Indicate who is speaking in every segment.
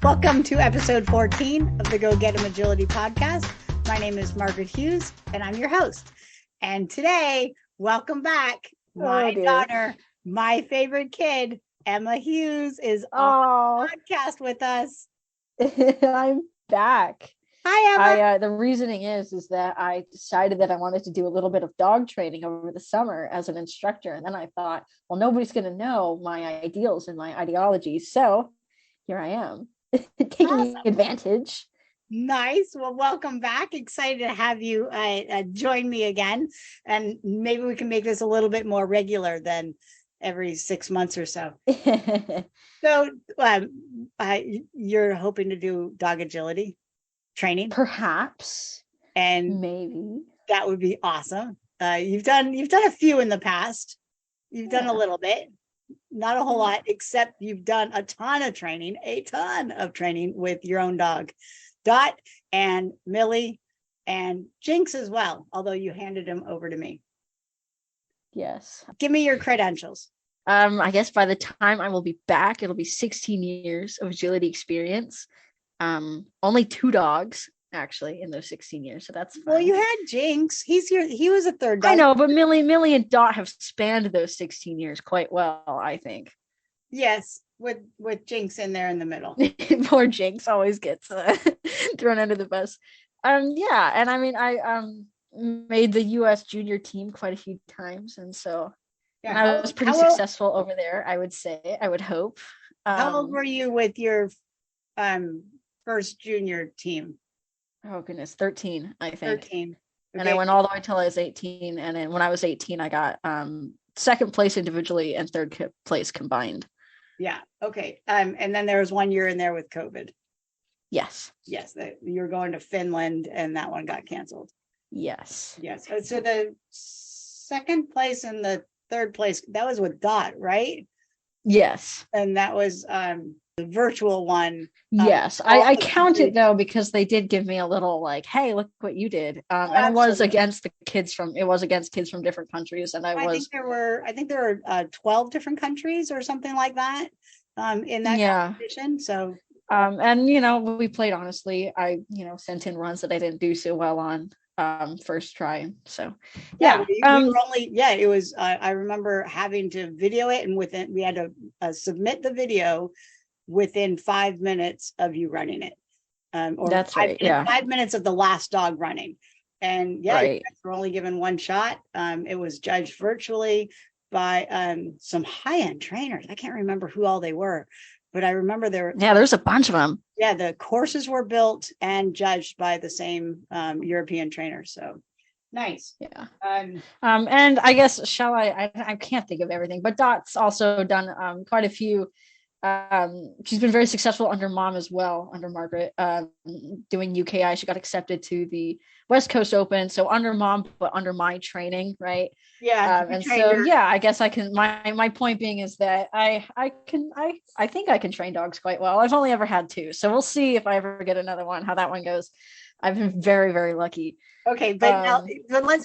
Speaker 1: Welcome to episode 14 of the Go Get 'em Agility podcast. My name is Margaret Hughes, and I'm your host. And today, welcome back. My daughter, my favorite kid, Emma Hughes, is on the podcast with us.
Speaker 2: I'm back.
Speaker 1: Hi, Emma.
Speaker 2: The reasoning is that I decided that I wanted to do a little bit of dog training over the summer as an instructor. And then I thought, well, nobody's going to know my ideals and my ideologies. So here I am, taking advantage.
Speaker 1: Nice. Well, welcome back. Excited to have you join me again. And maybe we can make this a little bit more regular than every 6 months or so. So you're hoping to do dog agility training?
Speaker 2: Perhaps.
Speaker 1: And
Speaker 2: maybe.
Speaker 1: That would be awesome. You've done a few in the past. You've done a little bit. Not a whole lot, except you've done a ton of training with your own dog. Dot and Millie and Jinx as well, although you handed him over to me.
Speaker 2: Yes.
Speaker 1: Give me your credentials.
Speaker 2: I guess by the time I will be back, it'll be 16 years of agility experience. Only 2 dogs actually in those 16 years, so that's fine.
Speaker 1: Well, you had Jinx. He was a third dog.
Speaker 2: I know, but Millie and Dot have spanned those 16 years quite well, I think.
Speaker 1: Yes, with Jinx in there in the middle.
Speaker 2: Poor Jinx always gets thrown under the bus. Yeah, and I mean, I made the U.S. junior team quite a few times, and so and I was pretty successful over there. I would hope.
Speaker 1: How old were you with your first junior team?
Speaker 2: Oh goodness, 13, I think.
Speaker 1: 13. Okay.
Speaker 2: And I went all the way till I was 18, and then when I was 18, I got second place individually and third place combined.
Speaker 1: Yeah. Okay. And then there was 1 year in there with COVID.
Speaker 2: Yes.
Speaker 1: You're going to Finland, and that one got canceled.
Speaker 2: Yes.
Speaker 1: So the second place and the third place, that was with Dot, right?
Speaker 2: Yes.
Speaker 1: And that was the virtual one.
Speaker 2: Yes. I count it though, because they did give me a little like, hey, look what you did. And it was against kids from different countries. And I think
Speaker 1: there were 12 different countries or something like that in that competition. So
Speaker 2: and we played honestly. I sent in runs that I didn't do so well on first try. So
Speaker 1: it was I remember having to video it, and we had to submit the video within 5 minutes of you running it. Or
Speaker 2: that's right.
Speaker 1: 5 minutes of the last dog running. And
Speaker 2: right.
Speaker 1: We're only given one shot. It was judged virtually by some high-end trainers. I can't remember who all they were, but I remember
Speaker 2: there's a bunch of them.
Speaker 1: Yeah, the courses were built and judged by the same European trainers. So nice.
Speaker 2: Yeah. And I guess I can't think of everything, but Dot's also done quite a few. She's been very successful under Mom as well, under Margaret, doing UKI. She got accepted to the West Coast Open. So under Mom, but under my training, right?
Speaker 1: Yeah.
Speaker 2: And so I guess I can. My point being is that I think I can train dogs quite well. I've only ever had 2, so we'll see if I ever get another one, how that one goes. I've been very, very lucky.
Speaker 1: Okay, but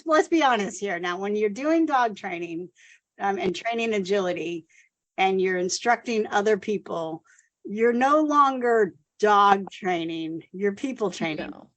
Speaker 1: let's be honest here. Now, when you're doing dog training and training agility, and you're instructing other people, you're no longer dog training, you're people training.
Speaker 2: No.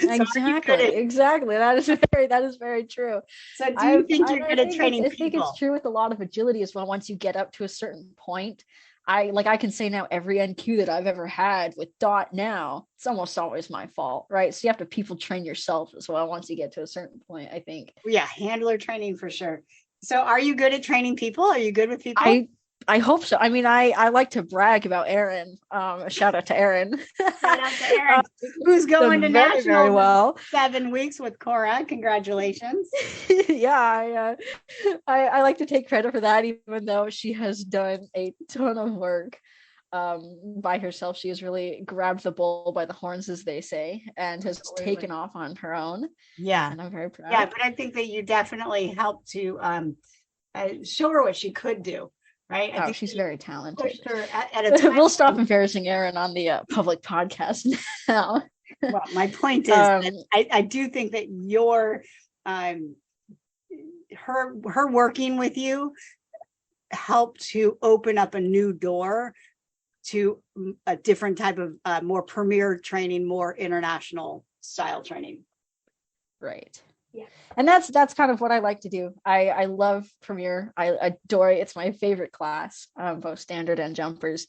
Speaker 2: Exactly. That is very true.
Speaker 1: So do you think you're good at training people?
Speaker 2: I think it's true with a lot of agility as well. Once you get up to a certain point, I can say now every NQ that I've ever had with Dot now, it's almost always my fault, right? So you have to people train yourself as well once you get to a certain point, I think.
Speaker 1: Yeah, handler training for sure. So are you good at training people? Are you good with people?
Speaker 2: I hope so. I mean, I like to brag about Erin. A shout out to Erin.
Speaker 1: Shout out to Erin, who's going to nationals
Speaker 2: very well.
Speaker 1: 7 weeks with Cora. Congratulations.
Speaker 2: Yeah, I like to take credit for that, even though she has done a ton of work by herself. She has really grabbed the bull by the horns, as they say, and has taken off on her own.
Speaker 1: Yeah,
Speaker 2: and I'm very proud.
Speaker 1: Yeah, but I think that you definitely helped to show her what she could do. Right.
Speaker 2: I think she's very talented.
Speaker 1: At a time
Speaker 2: we'll stop embarrassing Erin on the public podcast now.
Speaker 1: Well, my point is that I do think that your her working with you helped to open up a new door to a different type of more premier training, more international style training.
Speaker 2: Right.
Speaker 1: Yeah.
Speaker 2: And that's kind of what I like to do. I love Premier. I adore it. It's my favorite class, both standard and jumpers.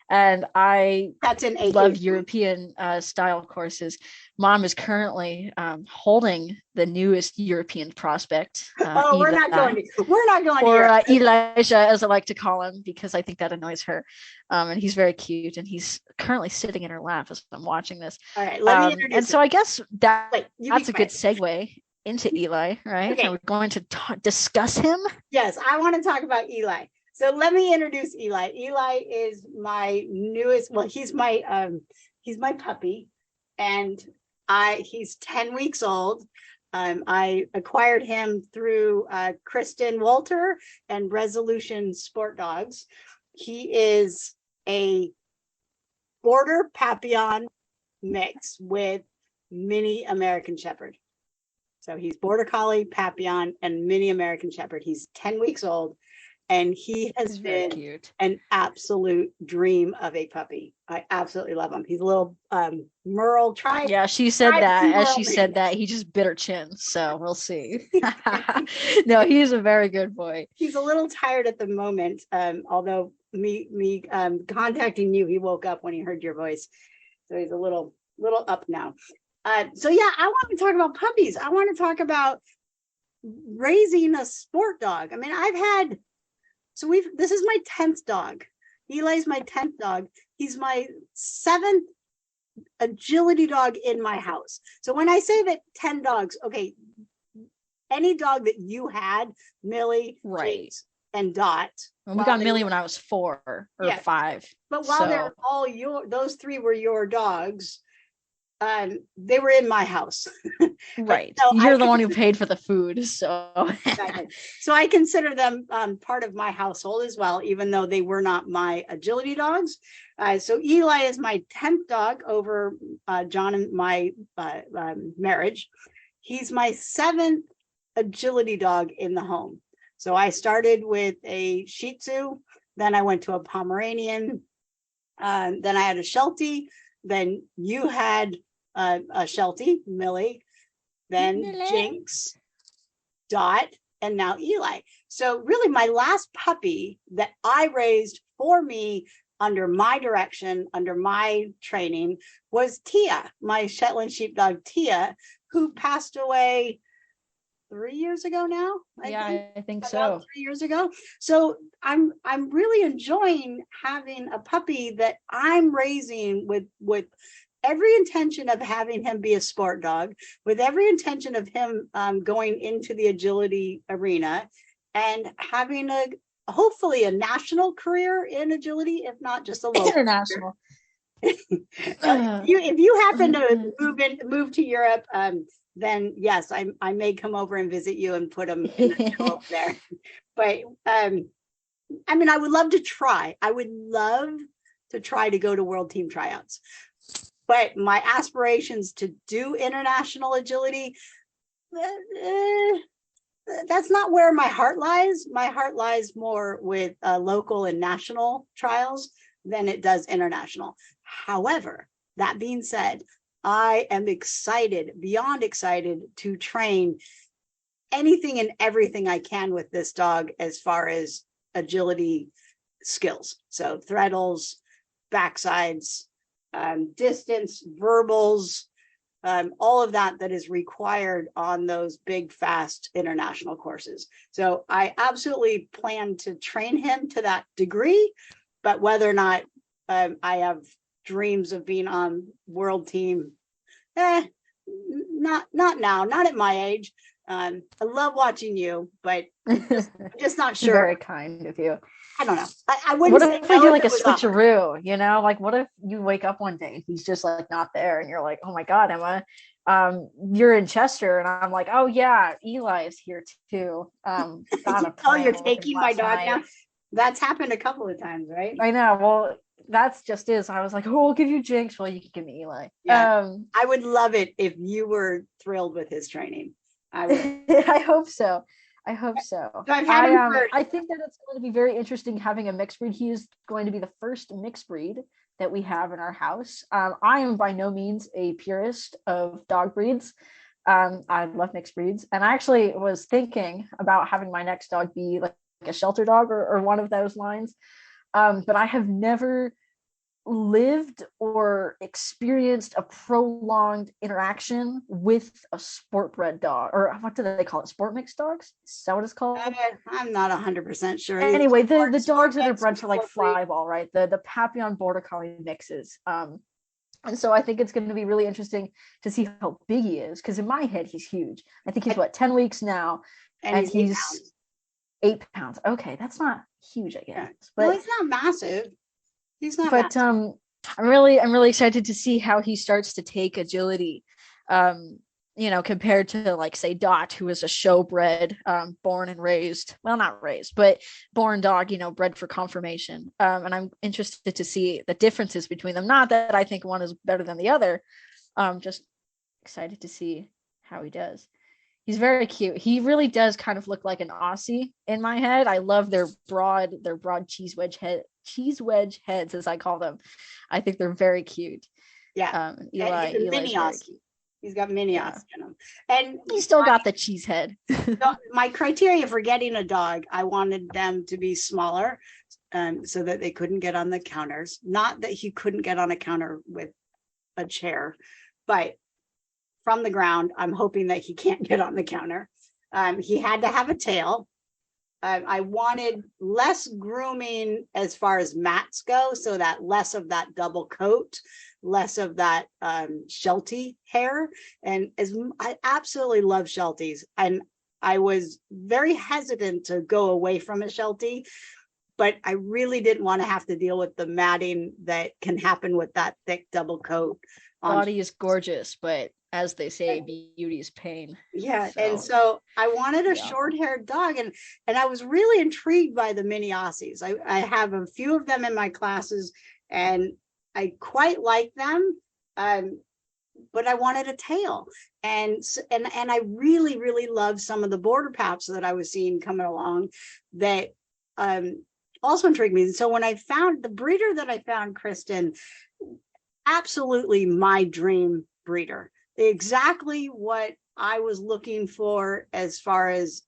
Speaker 2: And I
Speaker 1: That's an
Speaker 2: love European style courses. Mom is currently holding the newest European prospect.
Speaker 1: We're not going to
Speaker 2: or Elijah, as I like to call him, because I think that annoys her. And he's very cute, and he's currently sitting in her lap as I'm watching this.
Speaker 1: All right, let me introduce.
Speaker 2: And so I guess that's a good
Speaker 1: quiet.
Speaker 2: segue into Eli, right?
Speaker 1: Okay.
Speaker 2: Are we going to discuss him?
Speaker 1: Yes, I want to talk about Eli. So let me introduce Eli. Eli is my newest. Well, he's my puppy, and he's 10 weeks old. I acquired him through Kristen Walter and Resolution Sport Dogs. He is a border Papillon mix with mini American Shepherd. So he's border collie, Papillon, and mini American Shepherd. He's 10 weeks old, and he has been an absolute dream of a puppy. I absolutely love him. He's a little Merle.
Speaker 2: Yeah, she said that. As she said that, he just bit her chin. So we'll see. No, he's a very good boy.
Speaker 1: He's a little tired at the moment. Although me contacting you, he woke up when he heard your voice. So he's a little up now. So yeah, I want to talk about puppies. I want to talk about raising a sport dog. I mean, this is my 10th dog. Eli's my 10th dog. He's my 7th agility dog in my house. So when I say that 10 dogs, okay, any dog that you had, Millie,
Speaker 2: right,
Speaker 1: Jinx, and Dot.
Speaker 2: Well, we got Millie when I was 4 or 5.
Speaker 1: But while they're all those 3 were your dogs. They were in my house.
Speaker 2: Right. So you're the one who paid for the food. So
Speaker 1: so I consider them part of my household as well, even though they were not my agility dogs. So Eli is my 10th dog over John and my marriage. He's my 7th agility dog in the home. So I started with a Shih Tzu, then I went to a Pomeranian, then I had a Sheltie, then you had a Sheltie, Millie, then Jinx, Dot, and now Eli. So really my last puppy that I raised for me under my direction, under my training, was Tia, my Shetland sheepdog Tia, who passed away 3 years ago now.
Speaker 2: I think so.
Speaker 1: 3 years ago. So I'm really enjoying having a puppy that I'm raising with every intention of having him be a sport dog, with every intention of him going into the agility arena and having hopefully a national career in agility, if not just a local
Speaker 2: international.
Speaker 1: If you happen to move to Europe, then yes, I may come over and visit you and put them there. But I mean, I would love to try. I would love to try to go to world team tryouts. But my aspirations to do international agility, that's not where my heart lies. My heart lies more with local and national trials than it does international. However, that being said, I am excited, beyond excited, to train anything and everything I can with this dog as far as agility skills. So threadles, backsides, distance, verbals, all of that is required on those big, fast international courses. So I absolutely plan to train him to that degree, but whether or not I have dreams of being on world team, not now, not at my age. I love watching you, but I'm just not sure.
Speaker 2: Very kind of you.
Speaker 1: I don't know. I wouldn't.
Speaker 2: What if we do like a switcheroo? You know, like what if you wake up one day, he's just like not there, and you're like, oh my God, Emma, you're in Chester, and I'm like, oh yeah, Eli is here too.
Speaker 1: You're taking my dog now. That's happened a couple of times, right?
Speaker 2: I know. Well, that's just is. I was like, oh, I'll give you Jinx. Well, you can give me Eli.
Speaker 1: Yeah. I would love it if you were thrilled with his training. I would.
Speaker 2: I hope so. I hope so.
Speaker 1: So I've had him for,
Speaker 2: I think that it's going to be very interesting having a mixed breed. He is going to be the first mixed breed that we have in our house. I am by no means a purist of dog breeds. I love mixed breeds, and I actually was thinking about having my next dog be like a shelter dog or one of those lines. But I have never lived or experienced a prolonged interaction with a sport bred dog, or what do they call it? Sport mixed dogs? Is that what it's called?
Speaker 1: I'm not 100% sure.
Speaker 2: Anyway, the dogs that are bred for like fly ball, right? The Papillon Border Collie mixes. And so I think it's going to be really interesting to see how big he is, because in my head he's huge. I think he's 10 weeks now, and he's 8 pounds. Okay, that's not huge, I guess.
Speaker 1: Yeah.
Speaker 2: But
Speaker 1: no, he's not massive. He's not.
Speaker 2: But
Speaker 1: massive.
Speaker 2: I'm really excited to see how he starts to take agility. Compared to like say Dot, who is a showbred, born and raised, well, not raised, but born dog, bred for conformation. And I'm interested to see the differences between them. Not that I think one is better than the other. Just excited to see how he does. He's very cute. He really does kind of look like an Aussie in my head. I love their broad cheese wedge heads, as I call them. I think they're very cute.
Speaker 1: Yeah.
Speaker 2: Eli's
Speaker 1: mini Aussie. He's got mini Aussie in him. And
Speaker 2: he's still got the cheese head.
Speaker 1: My criteria for getting a dog, I wanted them to be smaller, so that they couldn't get on the counters. Not that he couldn't get on a counter with a chair, but from the ground, I'm hoping that he can't get on the counter. He had to have a tail. I wanted less grooming as far as mats go, so that less of that double coat, less of that Sheltie hair. And I absolutely love Shelties, and I was very hesitant to go away from a Sheltie, but I really didn't want to have to deal with the matting that can happen with that thick double coat.
Speaker 2: Body is gorgeous, but as they say, beauty is pain.
Speaker 1: Yeah. And so I wanted a short-haired dog, and I was really intrigued by the mini Aussies. I have a few of them in my classes, and I quite like them. But I wanted a tail, and I really, really love some of the border paps that I was seeing coming along that also intrigued me. So when I found the breeder that I found, Kristen, absolutely my dream breeder. Exactly what I was looking for as far as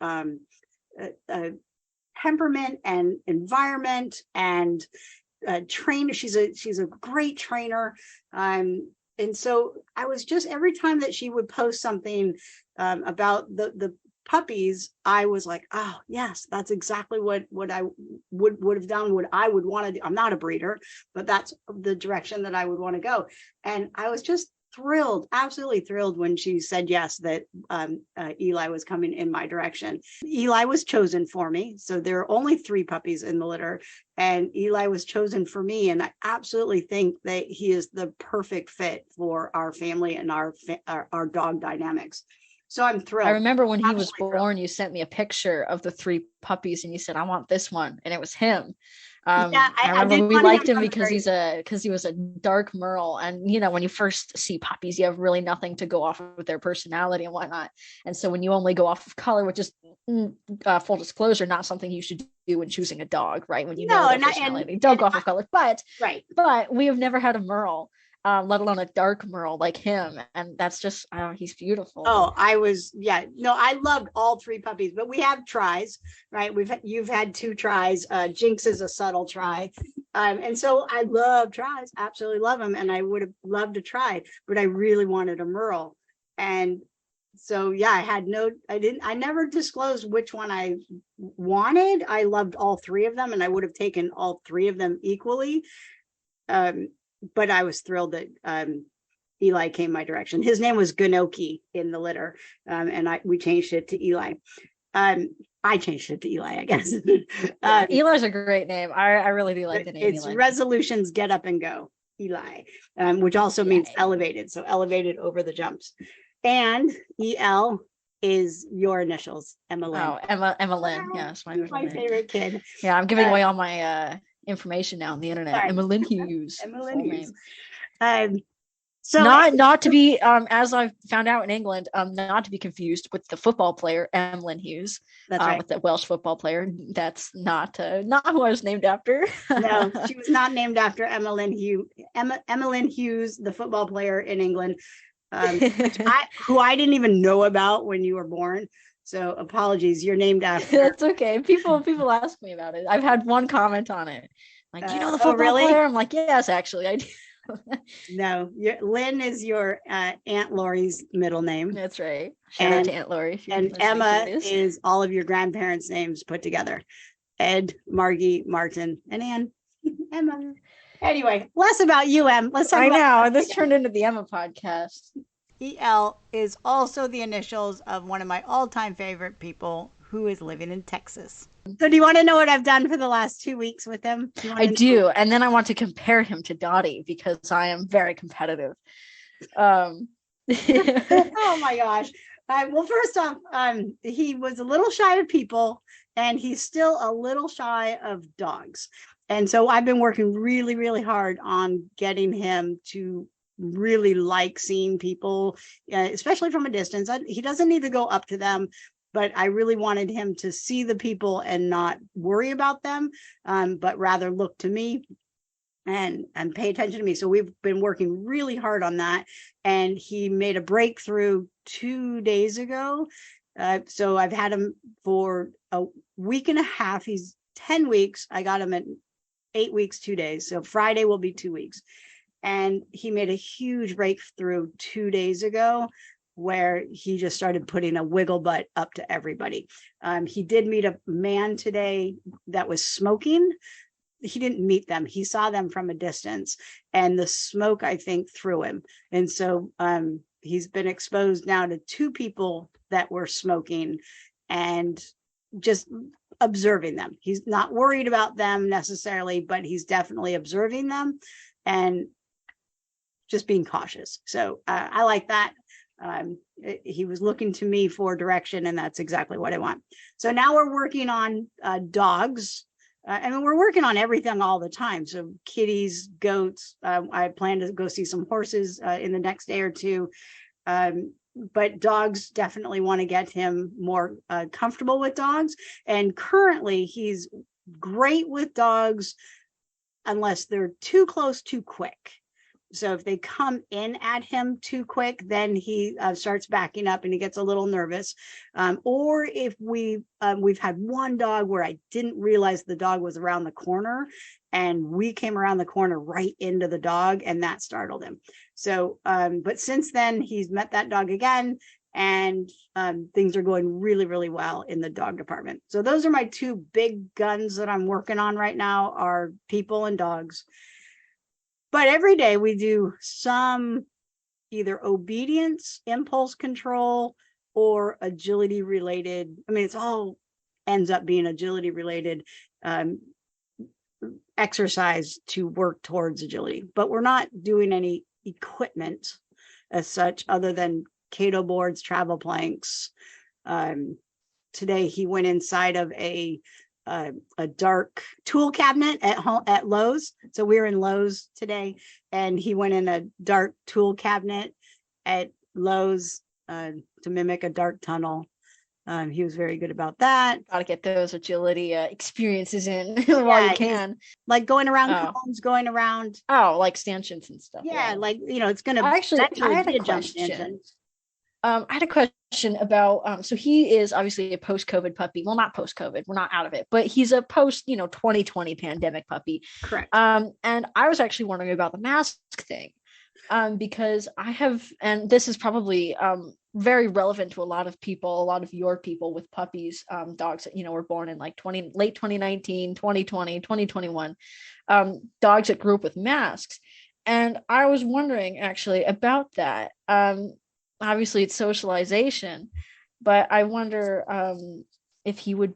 Speaker 1: temperament and environment and trainer. She's a great trainer. And so I was just, every time that she would post something about the puppies, I was like, oh yes, that's exactly what I would have done, what I would want to do. I'm not a breeder, but that's the direction that I would want to go. And I was just thrilled, absolutely thrilled when she said yes, that Eli was coming in my direction. Eli was chosen for me. So there are only 3 puppies in the litter, and Eli was chosen for me. And I absolutely think that he is the perfect fit for our family and our dog dynamics. So I'm thrilled.
Speaker 2: I remember when he was born, you sent me a picture of the 3 puppies, and you said, I want this one. And it was him. I remember we liked him because he was a dark merle. And, when you first see puppies, you have really nothing to go off of their personality and whatnot. And so when you only go off of color, which is full disclosure, not something you should do when choosing a dog, right? When you know their personality, don't go off of color. But we have never had a merle, let alone a dark merle like him, and that's just he's beautiful.
Speaker 1: I loved all 3 puppies, but we have tries, right? You've had 2 tries. Jinx is a subtle try, and so I love tries, absolutely love them, and I would have loved to try, but I really wanted a merle. And so I never disclosed which one I wanted. I loved all 3 of them, and I would have taken all 3 of them equally. But I was thrilled that Eli came my direction. His name was Ganoki in the litter, and we changed it to Eli. I changed it to Eli, I guess.
Speaker 2: Eli's a great name. I really do like the name.
Speaker 1: It's Eli. Resolutions Get Up and Go, Eli, which also means elevated. So elevated over the jumps. And EL is your initials, Emma Lynn.
Speaker 2: Oh, Emma Lynn. Yes,
Speaker 1: my favorite kid.
Speaker 2: Yeah, I'm giving away all my information now on the internet.
Speaker 1: Sorry.
Speaker 2: Emma Lynn Hughes.
Speaker 1: Emma Lynn Hughes. So
Speaker 2: not to be as I've found out in England, not to be confused with the football player Emlyn Hughes,
Speaker 1: that's right.
Speaker 2: with the Welsh football player. That's not who I was named after.
Speaker 1: No, she was not named after Emma Lynn Hughes, the football player in England, who I didn't even know about when you were born. So apologies. You're named after.
Speaker 2: That's okay. People ask me about it. I've had one comment on it. Like, do you know the football
Speaker 1: really?
Speaker 2: player? I'm like, yes, actually, I do.
Speaker 1: No, Lynn is your Aunt Lori's middle name.
Speaker 2: That's right. Shout out to Aunt Lori.
Speaker 1: And Emma is all of your grandparents' names put together. Ed, Margie, Martin, and Anne. Emma. Anyway, less about you, Em. Let's talk
Speaker 2: about this turned into the Emma podcast.
Speaker 1: EL is also the initials of one of my all-time favorite people who is living in Texas. So do you want to know what I've done for the last 2 weeks with him?
Speaker 2: I do. And then I want to compare him to Dottie because I am very competitive.
Speaker 1: Oh my gosh. Well, first off, he was a little shy of people and he's still a little shy of dogs. And so I've been working really, really hard on getting him to really like seeing people, especially from a distance. He doesn't need to go up to them, but I really wanted him to see the people and not worry about them, but rather look to me and pay attention to me. So we've been working really hard on that. And he made a breakthrough 2 days ago. So I've had him for a week and a half. He's 10 weeks. I got him at 8 weeks, 2 days. So Friday will be 2 weeks. And he made a huge breakthrough 2 days ago where he just started putting a wiggle butt up to everybody. He did meet a man today that was smoking. He didn't meet them. He saw them from a distance and the smoke, I think, threw him. And so he's been exposed now to 2 people that were smoking and just observing them. He's not worried about them necessarily, but he's definitely observing them and just being cautious. So I like that. He was looking to me for direction, and that's exactly what I want. So now we're working on dogs. I mean, we're working on everything all the time. So kitties, goats. I plan to go see some horses in the next day or two. But dogs, definitely want to get him more comfortable with dogs. And currently, he's great with dogs unless they're too close, too quick. So if they come in at him too quick, then he starts backing up and he gets a little nervous. Or if we've had one dog where I didn't realize the dog was around the corner and we came around the corner right into the dog and that startled him. So, but since then he's met that dog again and things are going really, really well in the dog department. So those are my 2 big guns that I'm working on right now are people and dogs. But every day we do some either obedience, impulse control, or agility related. I mean, it's all ends up being agility related exercise to work towards agility. But we're not doing any equipment as such other than Cato boards, travel planks. Today he went inside of a dark tool cabinet at Lowe's. So we were in Lowe's today and he went in a dark tool cabinet at Lowe's to mimic a dark tunnel. He was very good about that.
Speaker 2: Gotta get those agility experiences in while you can.
Speaker 1: Like going around cones, going around.
Speaker 2: Oh, like stanchions and stuff.
Speaker 1: Yeah, like, it's going to
Speaker 2: actually, I had a question. I had a question about, so he is obviously a post-COVID puppy. Well, not post-COVID, we're not out of it, but he's a post, 2020 pandemic puppy.
Speaker 1: Correct.
Speaker 2: And I was actually wondering about the mask thing, because I have, and this is probably very relevant to a lot of people, a lot of your people with puppies, dogs that, were born in like late 2019, 2020, 2021, dogs that grew up with masks. And I was wondering actually about that. Obviously it's socialization, but I wonder if he would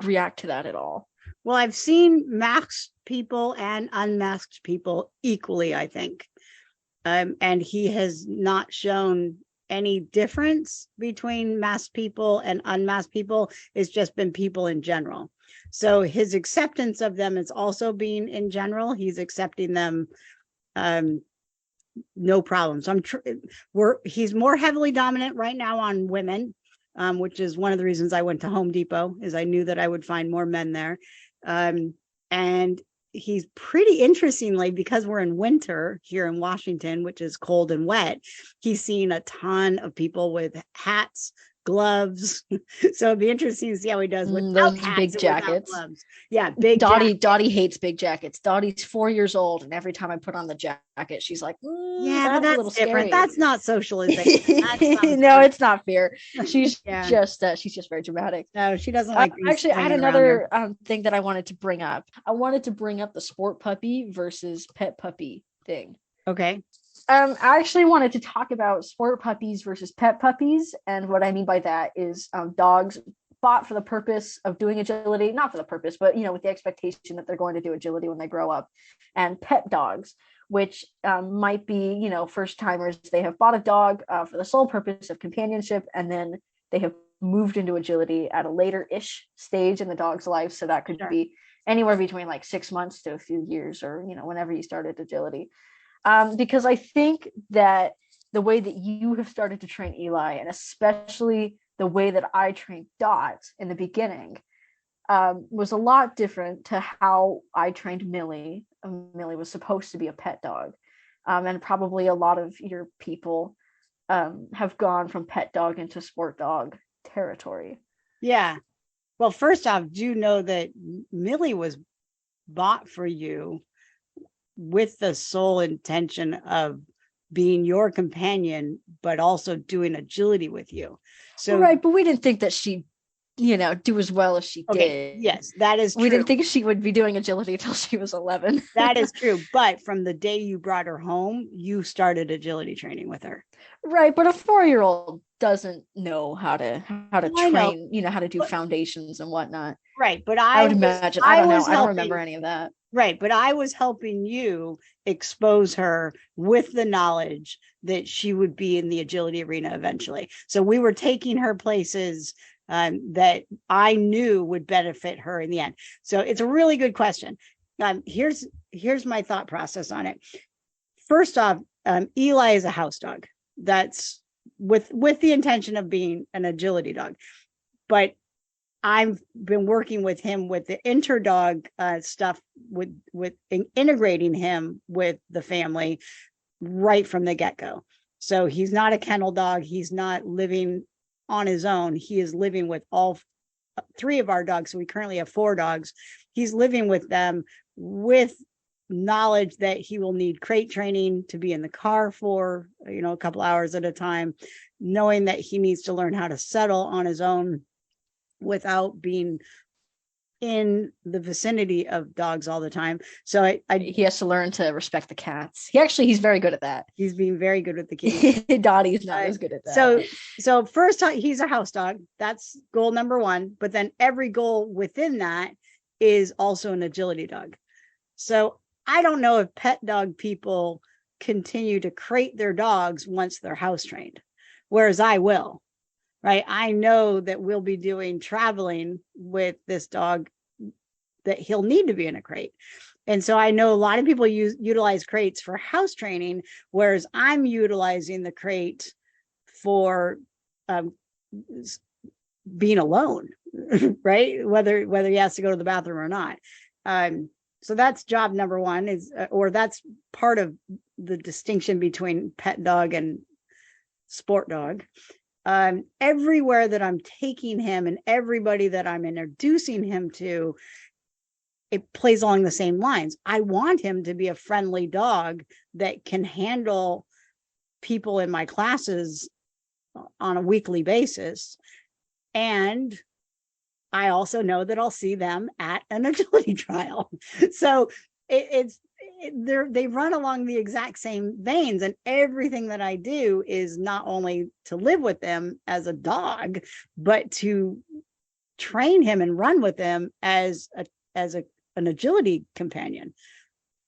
Speaker 2: react to that at all.
Speaker 1: Well, I've seen masked people and unmasked people equally, I think. And he has not shown any difference between masked people and unmasked people. It's just been people in general. So his acceptance of them is also being in general. He's accepting them no problem. So he's more heavily dominant right now on women, which is one of the reasons I went to Home Depot, is I knew that I would find more men there. And he's pretty interestingly, because we're in winter here in Washington, which is cold and wet, he's seen a ton of people with hats, gloves. So it'd be interesting to see how he does without
Speaker 2: those
Speaker 1: hats
Speaker 2: big
Speaker 1: and
Speaker 2: jackets.
Speaker 1: without gloves. Yeah, big
Speaker 2: Dottie hates big jackets. Dottie's 4 years old, and every time I put on the jacket, she's like,
Speaker 1: yeah, but
Speaker 2: that's a
Speaker 1: that's
Speaker 2: little
Speaker 1: different.
Speaker 2: scary.
Speaker 1: That's not socialization. That's
Speaker 2: No, it's not fair. She's
Speaker 1: yeah.
Speaker 2: she's just very dramatic.
Speaker 1: No, she doesn't like
Speaker 2: actually, I had
Speaker 1: swinging around her.
Speaker 2: another thing that I wanted to bring up. I wanted to bring up the sport puppy versus pet puppy thing.
Speaker 1: Okay.
Speaker 2: I actually wanted to talk about sport puppies versus pet puppies, and what I mean by that is dogs bought for the purpose of doing agility, not for the purpose, but with the expectation that they're going to do agility when they grow up, and pet dogs, which might be first timers. They have bought a dog for the sole purpose of companionship, and then they have moved into agility at a later-ish stage in the dog's life. So that could be anywhere between like 6 months to a few years, or whenever you started agility. Because I think that the way that you have started to train Eli, and especially the way that I trained Dot in the beginning, was a lot different to how I trained Millie. Millie was supposed to be a pet dog. And probably a lot of your people have gone from pet dog into sport dog territory.
Speaker 1: Yeah. Well, first off, do you know that Millie was bought for you with the sole intention of being your companion, but also doing agility with you? So
Speaker 2: right, but we didn't think that she'd do as well as she did.
Speaker 1: Yes, that is true.
Speaker 2: We didn't think she would be doing agility until she was 11.
Speaker 1: That is true. But from the day you brought her home, you started agility training with her.
Speaker 2: Right, but a 4-year-old doesn't know how to train, how to do foundations and whatnot.
Speaker 1: Right, but
Speaker 2: I would imagine. I don't know. I don't remember any of that.
Speaker 1: Right, but I was helping you expose her with the knowledge that she would be in the agility arena eventually. So we were taking her places that I knew would benefit her in the end. So it's a really good question. Here's my thought process on it. First off, Eli is a house dog. That's with the intention of being an agility dog, but I've been working with him with the interdog stuff, with integrating him with the family right from the get-go. So he's not a kennel dog. He's not living on his own. He is living with all 3 of our dogs. So we currently have 4 dogs. He's living with them with knowledge that he will need crate training to be in the car for a couple hours at a time, knowing that he needs to learn how to settle on his own without being in the vicinity of dogs all the time. So
Speaker 2: he has to learn to respect the cats. He's very good at that.
Speaker 1: He's being very good with the kids.
Speaker 2: Dottie's not as good at that.
Speaker 1: So first, he's a house dog. That's goal number 1. But then every goal within that is also an agility dog. So I don't know if pet dog people continue to crate their dogs once they're house trained, whereas I will. Right. I know that we'll be doing traveling with this dog that he'll need to be in a crate. And so I know a lot of people utilize crates for house training, whereas I'm utilizing the crate for being alone, right? Whether he has to go to the bathroom or not. So that's job number 1 or that's part of the distinction between pet dog and sport dog. Everywhere that I'm taking him and everybody that I'm introducing him to, it plays along the same lines. I want him to be a friendly dog that can handle people in my classes on a weekly basis. And I also know that I'll see them at an agility trial. So they run along the exact same veins, and everything that I do is not only to live with them as a dog, but to train him and run with them as an agility companion.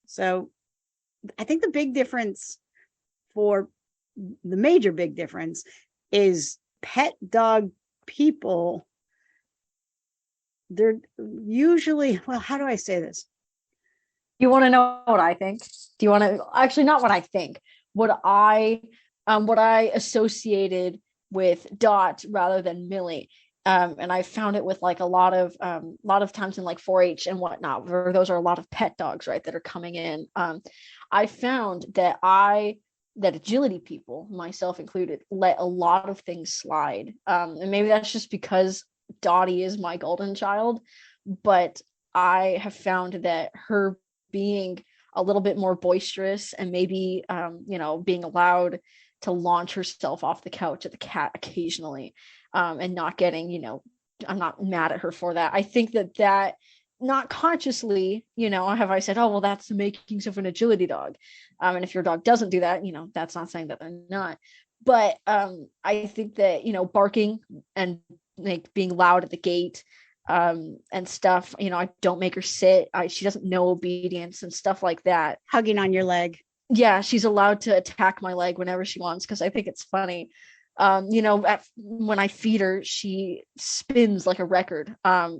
Speaker 1: So I think the major big difference is pet dog people. They're usually, well, how do I say this?
Speaker 2: You want to know what I think? Do you want to actually, not what I think, what I associated with Dot rather than Millie. And I found it with like a lot of times in like 4-H and whatnot, where those are a lot of pet dogs, right, that are coming in. I found that agility people, myself included, let a lot of things slide. And maybe that's just because Dottie is my golden child, but I have found that her being a little bit more boisterous and maybe being allowed to launch herself off the couch at the cat occasionally, and not getting, I'm not mad at her for that. I think that not consciously, have I said, oh, well, that's the makings of an agility dog. And if your dog doesn't do that, that's not saying that they're not. But I think that, barking and like being loud at the gate, and stuff, I don't make her sit. She doesn't know obedience and stuff like that.
Speaker 1: Hugging on your leg.
Speaker 2: Yeah, she's allowed to attack my leg whenever she wants because I think it's funny. When I feed her, she spins like a record,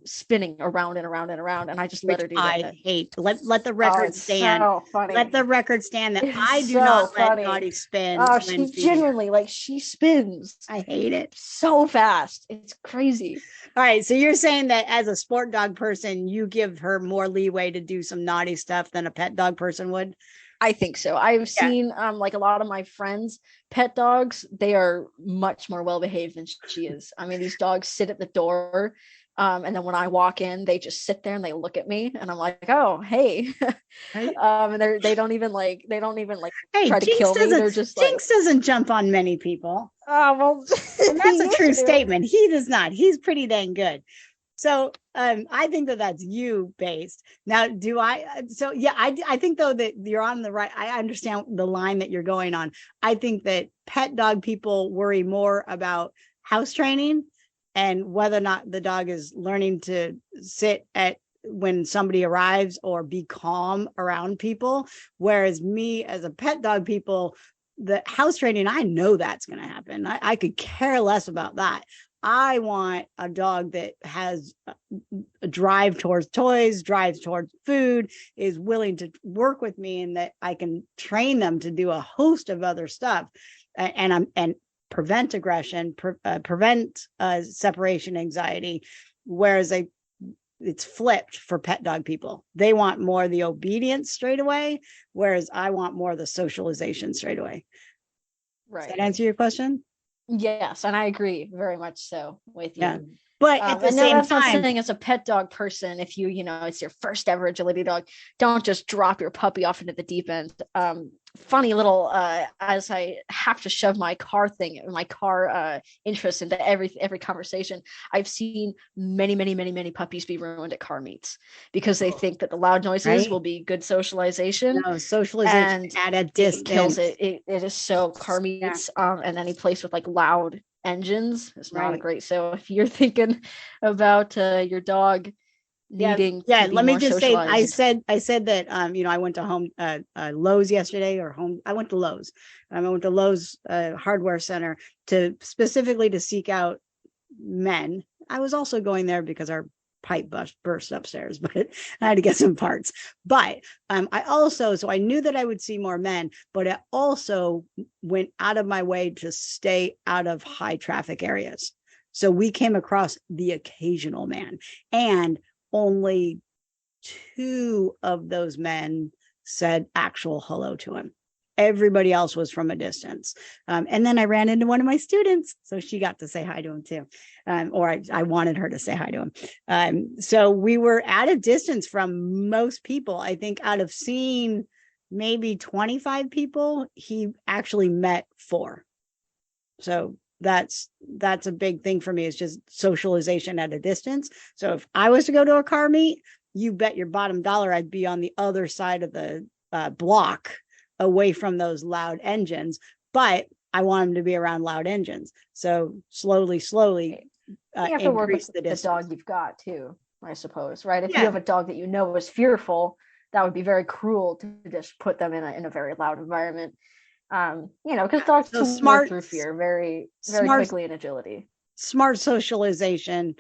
Speaker 2: spinning around and around and around, and I just let her do that.
Speaker 1: I hate. Let the record stand.
Speaker 2: So funny.
Speaker 1: Let the record stand that I do
Speaker 2: so
Speaker 1: not
Speaker 2: funny.
Speaker 1: let Dottie spin.
Speaker 2: Oh, she genuinely, like, she spins.
Speaker 1: I hate it
Speaker 2: so fast. It's crazy.
Speaker 1: All right, so you're saying that as a sport dog person, you give her more leeway to do some naughty stuff than a pet dog person would?
Speaker 2: I think so. I've seen like a lot of my friends' pet dogs, they are much more well behaved than she is. I mean, these dogs sit at the door, and then when I walk in, they just sit there and they look at me, and I'm like, oh, hey.
Speaker 1: Right.
Speaker 2: And they don't even like
Speaker 1: hey,
Speaker 2: try to kill me. They're just
Speaker 1: Jinx doesn't jump on many people.
Speaker 2: Oh, well,
Speaker 1: and that's a true statement. He does not. He's pretty dang good. So I think that that's you based. Now, do I? So yeah, I think though that you're on the right. I understand the line that you're going on. I think that pet dog people worry more about house training and whether or not the dog is learning to sit at when somebody arrives or be calm around people. Whereas me as a pet dog people, the house training, I know that's going to happen. I could care less about that. I want a dog that has a drive towards toys, drives towards food, is willing to work with me, and that I can train them to do a host of other stuff, and prevent aggression, prevent separation anxiety. Whereas it's flipped for pet dog people. They want more of the obedience straight away, whereas I want more of the socialization straight away.
Speaker 2: Right.
Speaker 1: Does that answer your question?
Speaker 2: Yes, and I agree very much so with you. Yeah.
Speaker 1: But at the same time,
Speaker 2: not saying as a pet dog person, if it's your first ever agility dog, don't just drop your puppy off into the deep end. Funny little, as I have to shove my car interest into every conversation, I've seen many puppies be ruined at car meets because they think that the loud noises will be good socialization.
Speaker 1: No, socialization at a distance.
Speaker 2: It kills it. It is so car meets, and any place with like loud engines is not great. So if you're thinking about your dog needing
Speaker 1: let me just socialized. say I said that I went to home Lowe's yesterday, I went to Lowe's. I went to Lowe's hardware center specifically to seek out men. I was also going there because our pipe burst upstairs, but I had to get some parts. But I knew that I would see more men, but I also went out of my way to stay out of high traffic areas. So we came across the occasional man, and only 2 of those men said actual hello to him. Everybody else was from a distance. And then I ran into one of my students, so she got to say hi to him too. Or I wanted her to say hi to him. So we were at a distance from most people. I think out of seeing maybe 25 people, he actually met 4. So that's a big thing for me. It's just socialization at a distance. So if I was to go to a car meet, you bet your bottom dollar I'd be on the other side of the block, away from those loud engines. But I want them to be around loud engines. So slowly,
Speaker 2: you have to work with the dog you've got too, I suppose, right? If you have a dog that is fearful, that would be very cruel to just put them in a very loud environment. Because dogs can smart through fear very quickly in agility.
Speaker 1: Smart socialization,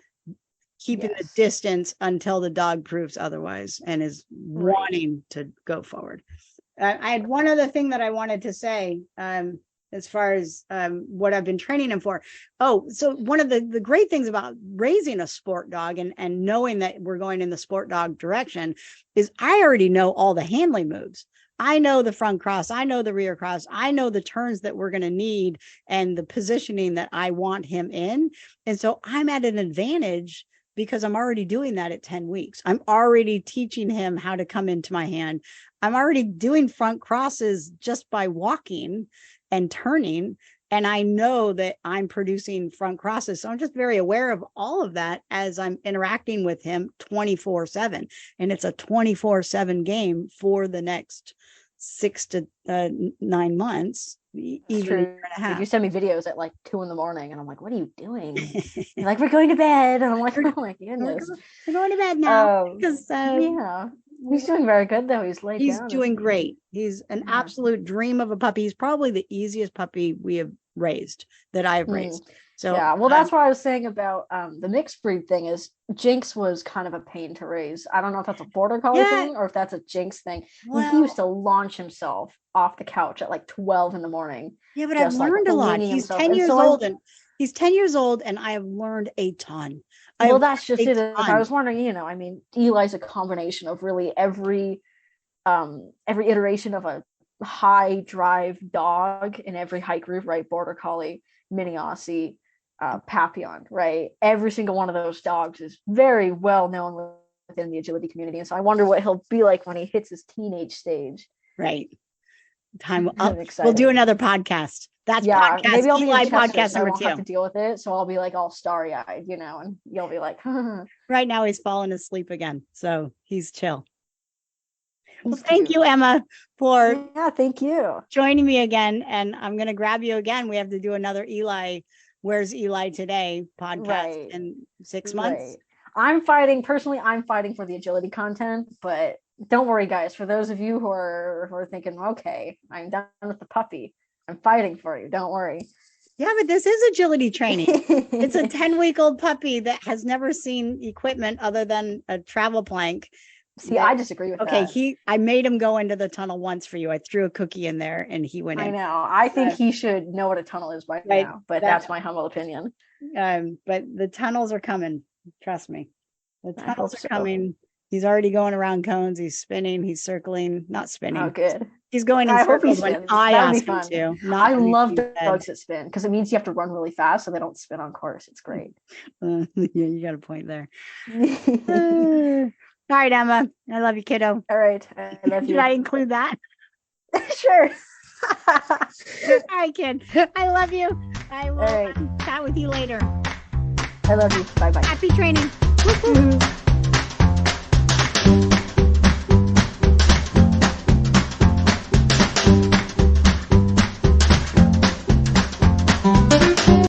Speaker 1: keeping the distance until the dog proves otherwise and is wanting to go forward. I had one other thing that I wanted to say, as far as what I've been training him for. Oh, so one of the great things about raising a sport dog and knowing that we're going in the sport dog direction is I already know all the handling moves. I know the front cross, I know the rear cross, I know the turns that we're going to need and the positioning that I want him in. And so I'm at an advantage because I'm already doing that at 10 weeks. I'm already teaching him how to come into my hand. I'm already doing front crosses just by walking and turning. And I know that I'm producing front crosses. So I'm just very aware of all of that as I'm interacting with him 24/7. And it's a 24/7 game for the next 6 to 9 months, even a year and a half.
Speaker 2: You send me videos at like 2 a.m. and I'm like, what are you doing? You're like, we're going to bed. And I'm like, oh my goodness.
Speaker 1: We're going to bed now. Because
Speaker 2: yeah. He's doing very good though. He's laid down.
Speaker 1: He's doing great. He's an absolute dream of a puppy. He's probably the easiest puppy we have raised that I have raised. So
Speaker 2: yeah, well, that's what I was saying about the mixed breed thing is Jinx was kind of a pain to raise. I don't know if that's a border collie thing or if that's a Jinx thing. Well, he used to launch himself off the couch at like 12 in the morning.
Speaker 1: Yeah, but I've learned a lot. He's 10 years old and he's 10 years old and I have learned a ton.
Speaker 2: Well, that's just it. I was wondering, I mean, Eli's a combination of really every iteration of a high drive dog in every height group, right? Border collie, mini Aussie, Papillon, right? Every single one of those dogs is very well known within the agility community. And so I wonder what he'll be like when he hits his teenage stage.
Speaker 1: Right. We'll do another podcast. That's podcast.
Speaker 2: Maybe I'll be
Speaker 1: Eli podcast number 2.
Speaker 2: Have to deal with it, so I'll be like all starry-eyed, and you'll be like,
Speaker 1: right now he's falling asleep again, so he's chill. Well, thank you, Emma, for
Speaker 2: thank you
Speaker 1: joining me again. And I'm gonna grab you again. We have to do another Eli, Where's Eli Today podcast in 6 months.
Speaker 2: Right. I'm fighting for the agility content, but don't worry, guys. For those of you who are thinking, okay, I'm done with the puppy, I'm fighting for you. Don't worry.
Speaker 1: Yeah, but this is agility training. It's a 10-week-old puppy that has never seen equipment other than a travel plank.
Speaker 2: See, I disagree with that.
Speaker 1: Okay, I made him go into the tunnel once for you. I threw a cookie in there and he went in.
Speaker 2: I know. I think he should know what a tunnel is by now, but that's my humble opinion.
Speaker 1: But the tunnels are coming. Trust me. The tunnels are coming. He's already going around cones. He's spinning. He's circling. Not spinning.
Speaker 2: Oh, good.
Speaker 1: He's going in circles when I ask him to.
Speaker 2: I love dogs that spin because it means you have to run really fast so they don't spin on course. It's great.
Speaker 1: Yeah, you got a point there. All right, Emma. I love you, kiddo.
Speaker 2: All right. I love you.
Speaker 1: Should I include that?
Speaker 2: Sure.
Speaker 1: All right, kid. I love you. I will chat with you later.
Speaker 2: I love you. Bye-bye.
Speaker 1: Happy training. Woo-hoo.